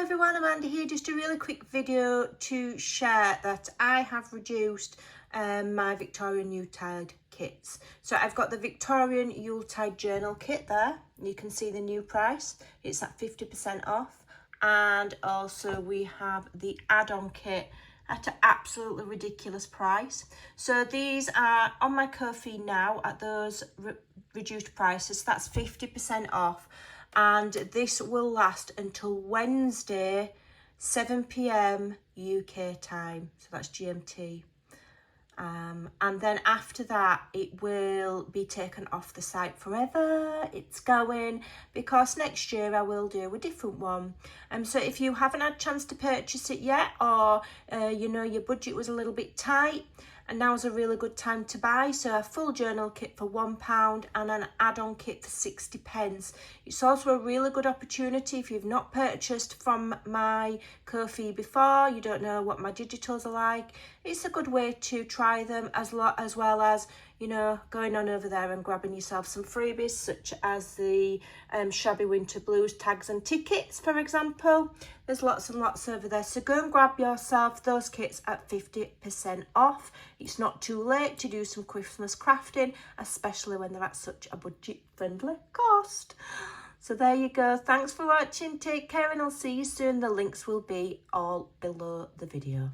everyone, Amanda here. Just a really quick video to share that I have reduced my Victorian Yuletide kits. So I've got the Victorian Yuletide journal kit there. You can see the new price. It's at 50% off. And also we have the add-on kit at an absolutely ridiculous price. So these are on my Ko-fi now at those reduced prices. That's 50% off. And this will last until Wednesday, 7 p.m. UK time. So that's GMT. And then after that, it will be taken off the site forever. It's going because next year I will do a different one. So if you haven't had a chance to purchase it yet, or you know your budget was a little bit tight, and now's a really good time to buy. So a full journal kit for £1 and an add-on kit for 60p. It's also a really good opportunity if you've not purchased from my Ko-fi before, you don't know what my digitals are like. It's a good way to try them as well as, you know, going on over there and grabbing yourself some freebies such as the Shabby Winter Blues tags and tickets, for example. There's lots and lots over there. So go and grab yourself those kits at 50% off. It's not too late to do some Christmas crafting, especially when they're at such a budget-friendly cost. So there you go. Thanks for watching. Take care and I'll see you soon. The links will be all below the video.